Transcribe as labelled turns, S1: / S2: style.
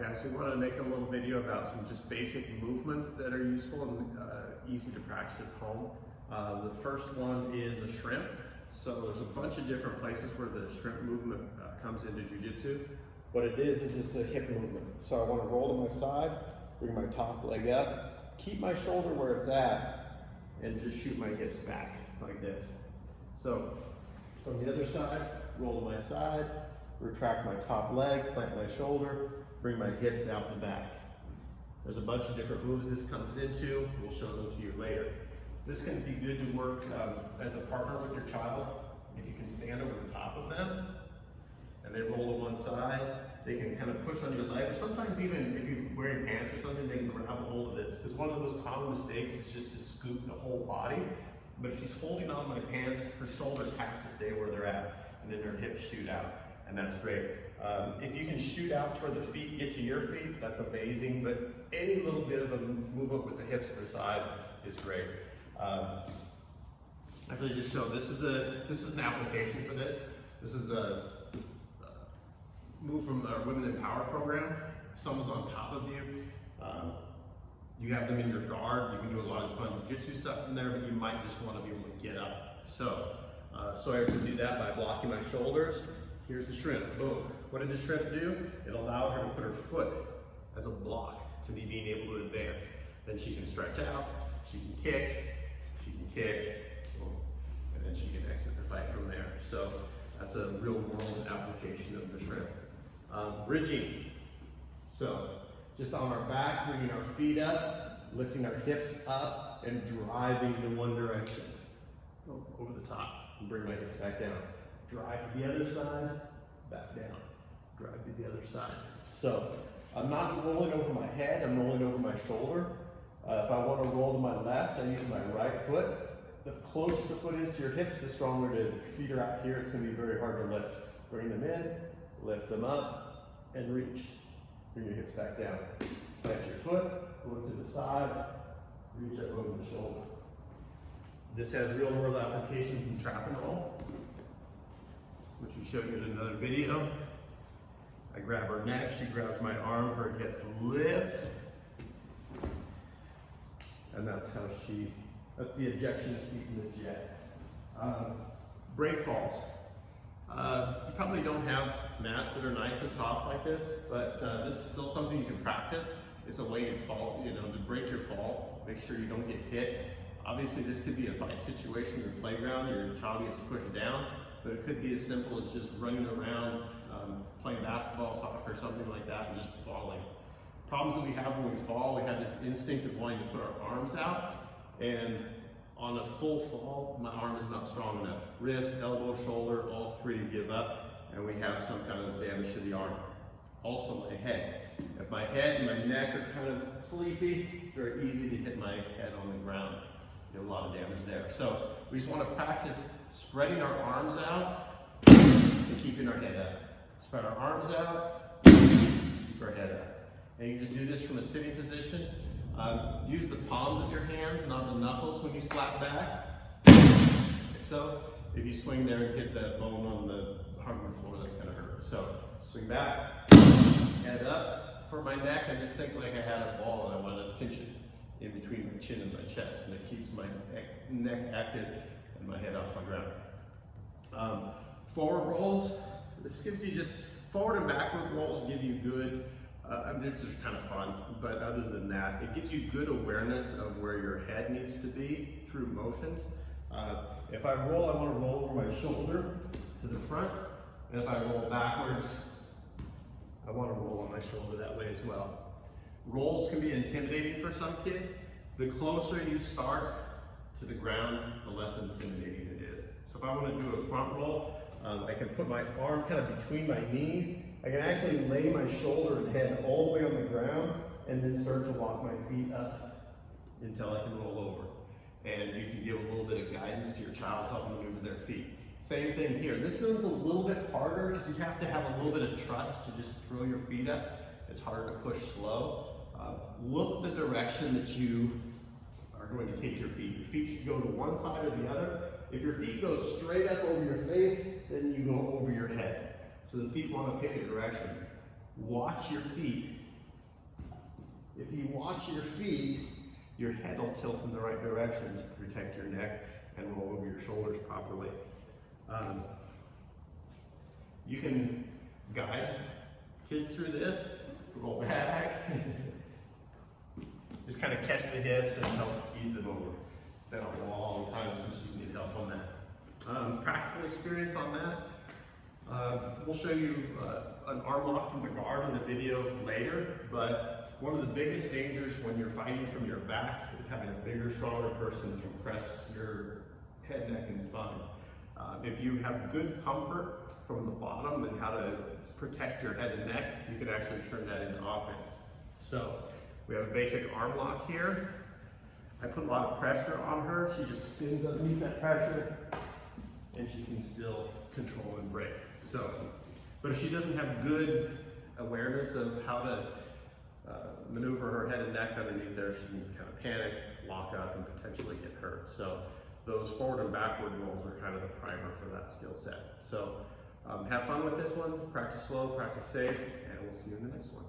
S1: guys, we wanted to make a little video about some just basic movements that are useful and easy to practice at home. The first one is a shrimp. So there's a bunch of different places where the shrimp movement comes into jiu-jitsu. What it is it's a hip movement. So I want to roll to my side, bring my top leg up, keep my shoulder where it's at, and just shoot my hips back like this. So from the other side, roll to my side, retract my top leg, plant my shoulder, bring my hips out the back. There's a bunch of different moves this comes into. We'll show them to you later. This can be good to work as a partner with your child. If you can stand over the top of them and they roll to one side, they can kind of push on your leg. Or sometimes even if you're wearing pants or something, they can grab a hold of this. Because one of the most common mistakes is just to scoop the whole body. But if she's holding on my pants, her shoulders have to stay where they're at, and then her hips shoot out. And that's great. If you can shoot out to where the feet get to your feet, that's amazing, but any little bit of a movement with the hips to the side is great. Actually, just show, this is an application for this. This is a move from our Women in Power program. If someone's on top of you, you have them in your guard. You can do a lot of fun jiu-jitsu stuff in there, but you might just want to be able to get up. So I can do that by blocking my shoulders. Here's the shrimp, boom. What did the shrimp do? It allowed her to put her foot as a block to me being able to advance. Then she can stretch out, she can kick, boom, and then she can exit the fight from there. So that's a real world application of the shrimp. Bridging. So just on our back, bringing our feet up, lifting our hips up, and driving in one direction. Over the top, and bring my hips back down. Drive to the other side, back down. Drive to the other side. So I'm not rolling over my head, I'm rolling over my shoulder. If I want to roll to my left, I use my right foot. The closer the foot is to your hips, the stronger it is. If your feet are out here, it's going to be very hard to lift. Bring them in, lift them up, and reach. Bring your hips back down. Plant your foot, look to the side, reach up over the shoulder. This has real world applications in trap and roll, which we showed you in another video. I grab her neck, she grabs my arm, her hips lift. And that's the ejection seat in the jet. Break falls. You probably don't have mats that are nice and soft like this, but this is still something you can practice. It's a way to fall, to break your fall, make sure you don't get hit. Obviously this could be a fight situation in the playground, your child gets pushed down, but it could be as simple as just running around, playing basketball, soccer, something like that, and just falling. Problems that we have when we fall, we have this instinct of wanting to put our arms out, and on a full fall, my arm is not strong enough. Wrist, elbow, shoulder, all three give up, and we have some kind of damage to the arm. Also my head. If my head and my neck are kind of sleepy, it's very easy to hit my head on the ground. Do a lot of damage there. So we just want to practice spreading our arms out and keeping our head up. Spread our arms out, keep our head up. And you can just do this from a sitting position. Use the palms of your hands, not the knuckles when you slap back. So if you swing there and hit that bone on the hardwood floor, that's going to hurt. So swing back, head up. For my neck, I just think like I had a ball and I want to pinch it in between my chin and my chest, and it keeps my neck active and my head off the ground. Forward rolls, this gives you just, forward and backward rolls give you good, this is kind of fun, but other than that, it gives you good awareness of where your head needs to be through motions. If I roll, I want to roll over my shoulder to the front, and if I roll backwards, I want to roll on my shoulder that way as well. Rolls can be intimidating for some kids. The closer you start to the ground, the less intimidating it is. So if I want to do a front roll, I can put my arm kind of between my knees. I can actually lay my shoulder and head all the way on the ground and then start to walk my feet up until I can roll over. And you can give a little bit of guidance to your child, help them maneuver their feet. Same thing here. This one's a little bit harder because you have to have a little bit of trust to just throw your feet up. It's harder to push slow. Look the direction that you are going to take your feet. Your feet should go to one side or the other. If your feet go straight up over your face, then you go over your head. So the feet want to pick a direction. Watch your feet If you watch your feet, your head will tilt in the right direction to protect your neck and roll over your shoulders properly. You can guide kids through this, roll back, just kind of catch the hips and help ease them over. It's been a long time since she's needed help on that. Practical experience on that. We'll show you an arm lock from the guard in a video later, but one of the biggest dangers when you're fighting from your back is having a bigger, stronger person compress your head, neck, and spine. If you have good comfort from the bottom and how to protect your head and neck, you can actually turn that into offense. So we have a basic arm lock here. I put a lot of pressure on her. She just spins underneath that pressure and she can still control and break. So, but if she doesn't have good awareness of how to maneuver her head and neck underneath there, she can kind of panic, lock up, and potentially get hurt. So those forward and backward rolls are kind of the primer for that skill set. So have fun with this one, practice slow, practice safe, and we'll see you in the next one.